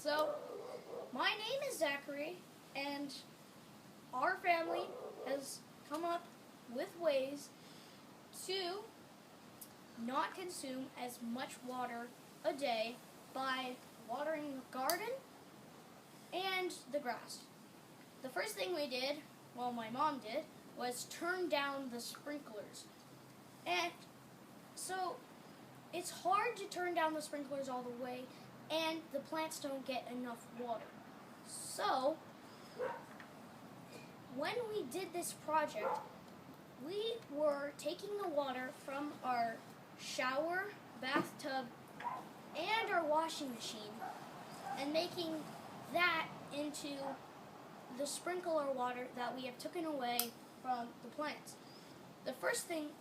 So, my name is Zachary, and our family has come up with ways to not consume as much water a day by watering the garden and the grass. The first thing we did, well, my mom did, was turn down the sprinklers. And so it's hard to turn down the sprinklers all the way, and the plants don't get enough water. So when we did this project, we were taking the water from our shower, bathtub, and our washing machine and making that into the sprinkler water that we have taken away from the plants. The first thing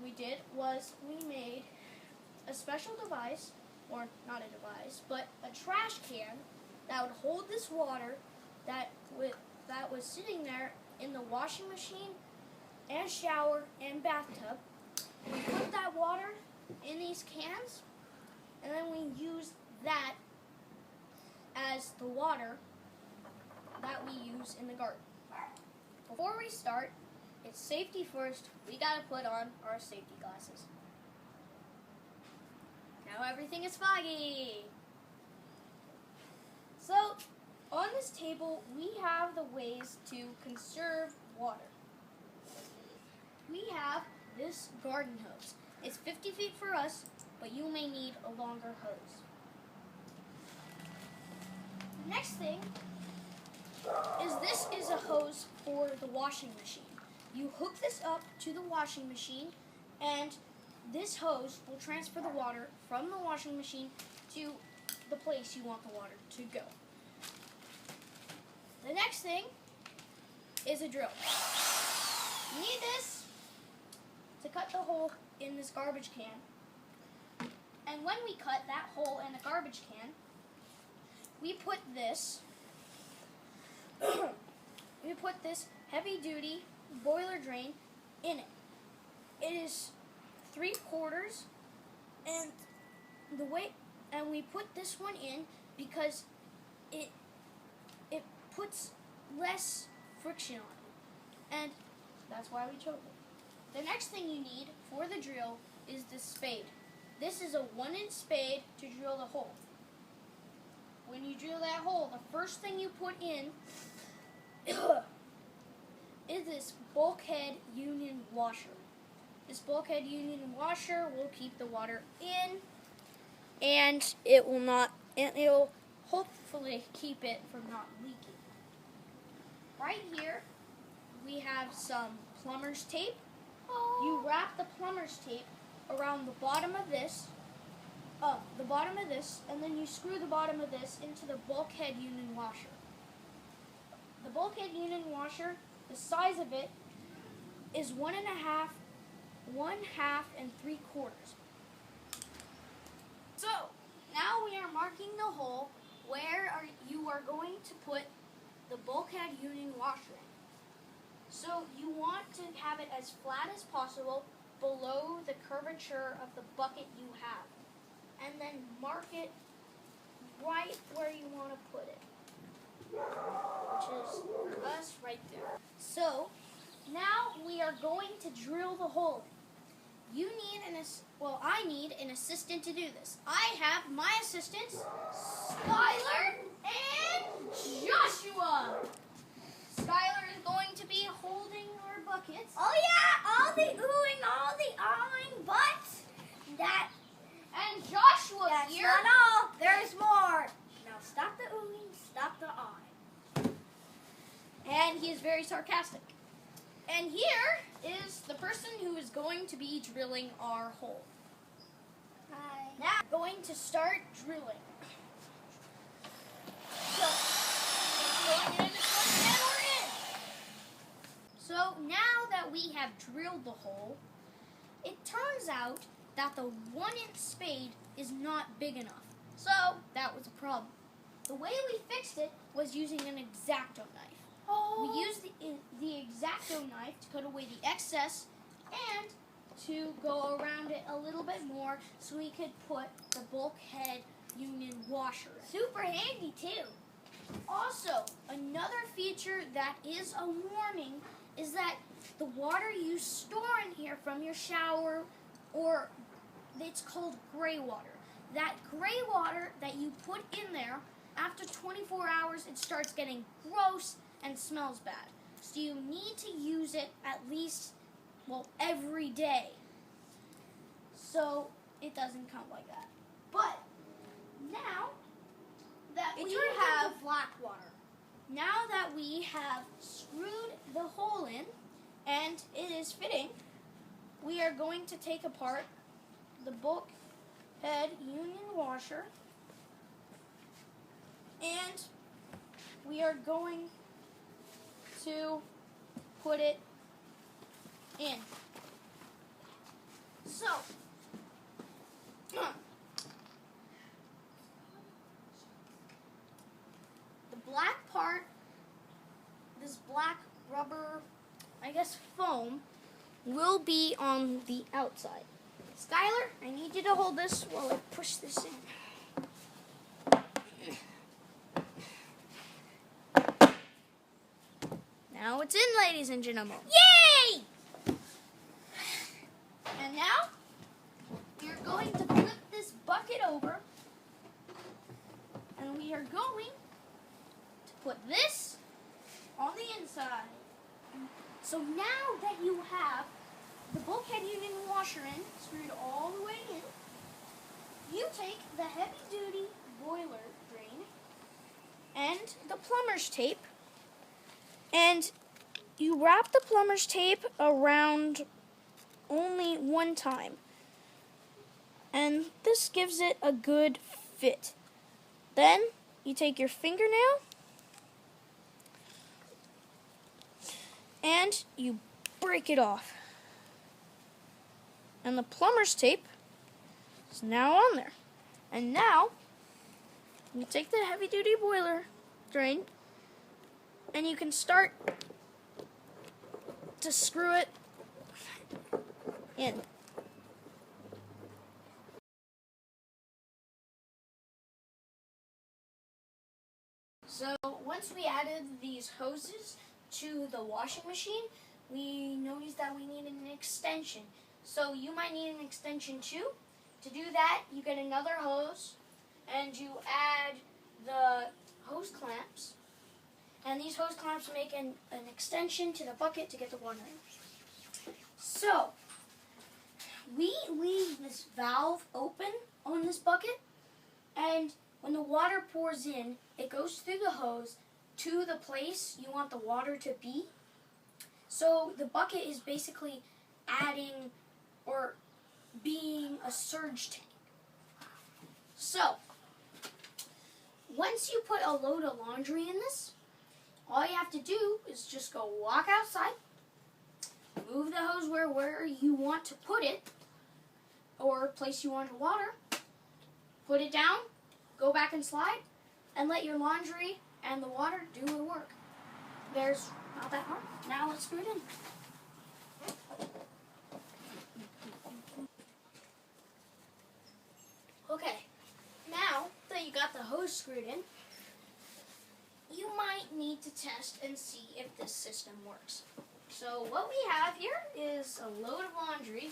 we did was we made a special device, or not a device, but a trash can that would hold this water that was sitting there in the washing machine and shower and bathtub. We put that water in these cans, and then we use that as the water that we use in the garden. Before we start, it's safety first. We gotta put on our safety glasses. Now everything is foggy. So, on this table, we have the ways to conserve water. We have this garden hose. It's 50 feet for us, but you may need a longer hose. Next thing is this is a hose for the washing machine. You hook this up to the washing machine, and this hose will transfer the water from the washing machine to the place you want the water to go. The next thing is a drill. You need this to cut the hole in this garbage can. And when we cut that hole in the garbage can, we put this heavy-duty boiler drain in it. It is 3/4, and we put this one in because it puts less friction on it, and that's why we chose it. The next thing you need for the drill is this spade. This is a 1-inch spade to drill the hole. When you drill that hole, the first thing you put in is this bulkhead union washer. This bulkhead union washer will keep the water in, and it'll hopefully keep it from not leaking. Right here, we have some plumber's tape. You wrap the plumber's tape around the bottom of this, and then you screw the bottom of this into the bulkhead union washer. The bulkhead union washer, the size of it is 1.5 and 3/4. So now we are marking the hole where you are going to put the bulkhead union washer in. So you want to have it as flat as possible below the curvature of the bucket you have, and then mark it right where you want to put it, which is for us right there. So now we are going to drill the hole. I need an assistant to do this. I have my assistants, Skylar and Joshua. Skylar is going to be holding our buckets. Oh yeah, all the oohing, all the awing, but and Joshua's that's here. not all. There's more. Now stop the oohing, stop the awing. And he is very sarcastic. And here is the person who is going to be drilling our hole. Hi. Now we're going to start drilling. So, it's going in, and we're in. So now that we have drilled the hole, it turns out that the 1-inch spade is not big enough. So that was a problem. The way we fixed it was using an X-Acto knife. We used the X-Acto knife to cut away the excess and to go around it a little bit more so we could put the bulkhead Union washer in. Super handy too. Also, another feature that is a warning is that the water you store in here from your shower, or it's called gray water. That gray water that you put in there, after 24 hours, it starts getting gross and smells bad. So you need to use it at least, every day. So it doesn't come like that. But now that It we turns have into black water. Now that we have screwed the hole in and it is fitting, we are going to take apart the bulkhead union washer, and we are going to put it in. So, the black part, this black rubber, foam, will be on the outside. Skylar, I need you to hold this while I push this in. Now it's in, ladies and gentlemen. Yay! And now, we're going to flip this bucket over, and we are going to put this on the inside. So now that you have the bulkhead union washer in, screwed all the way in, you take the heavy-duty boiler drain and the plumber's tape, and you wrap the plumber's tape around only one time, and this gives it a good fit. Then you take your fingernail and you break it off, and the plumber's tape is now on there. And now you take the heavy-duty boiler drain and you can start to screw it in. So once we added these hoses to the washing machine, we noticed that we needed an extension. So you might need an extension too. To do that, you get another hose and you add the hose clamps. And these hose clamps make an extension to the bucket to get the water in. So we leave this valve open on this bucket, and when the water pours in, it goes through the hose to the place you want the water to be. So the bucket is basically adding or being a surge tank. So once you put a load of laundry in this, all you have to do is just go walk outside, move the hose where you want to put it, or place you want water, put it down, go back and slide, and let your laundry and the water do the work. There's not that hard. Now let's screw it in. Okay, now that you got the hose screwed in, you might need to test and see if this system works. So what we have here is a load of laundry.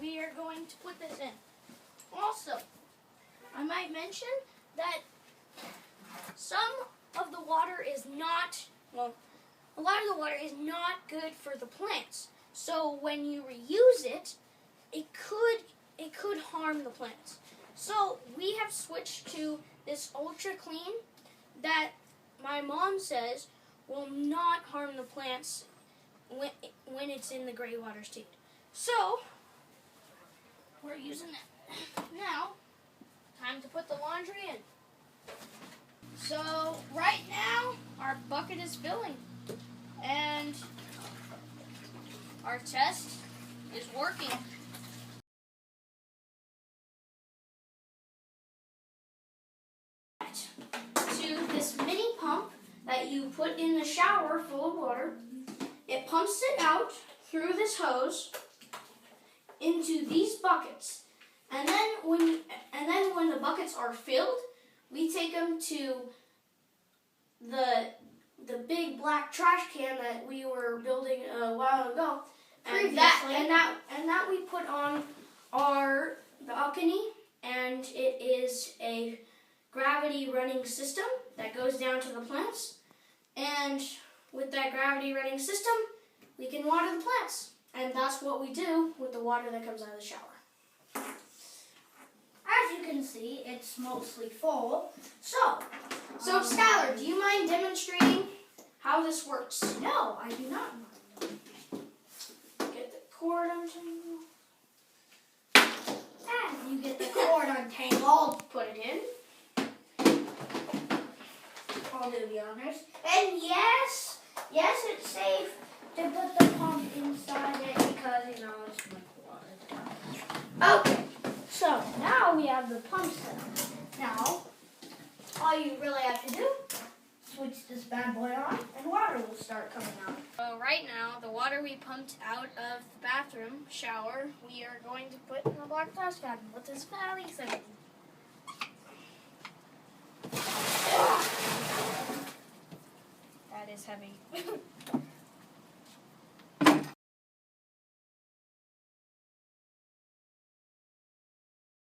We are going to put this in. Also, I might mention that some of the water is not, a lot of the water is not good for the plants. So when you reuse it, it could harm the plants. So we have switched to this Ultra Clean that my mom says will not harm the plants when it's in the gray water state. So we're using that. Now, time to put the laundry in. So right now, our bucket is filling, and our test is working. To this mini pump that you put in the shower full of water, it pumps it out through this hose into these buckets, and then then when the buckets are filled, we take them to the big black trash can that we were building a while ago, and that we put on the balcony, and it is a gravity running system that goes down to the plants, and with that gravity running system, we can water the plants, and that's what we do with the water that comes out of the shower. As you can see, it's mostly full. So Skylar, do you mind demonstrating how this works? No, I do not mind. Get the cord untangled. And you get the cord untangled. Put it in. I'll do the honors. And yes, it's safe to put the pump inside it because, it's my water. Okay, so now we have the pump set up. Now, all you really have to do, switch this bad boy on, and water will start coming out. So right now, the water we pumped out of the bathroom shower, we are going to put in the black trash can, which is fairly exciting. That is heavy.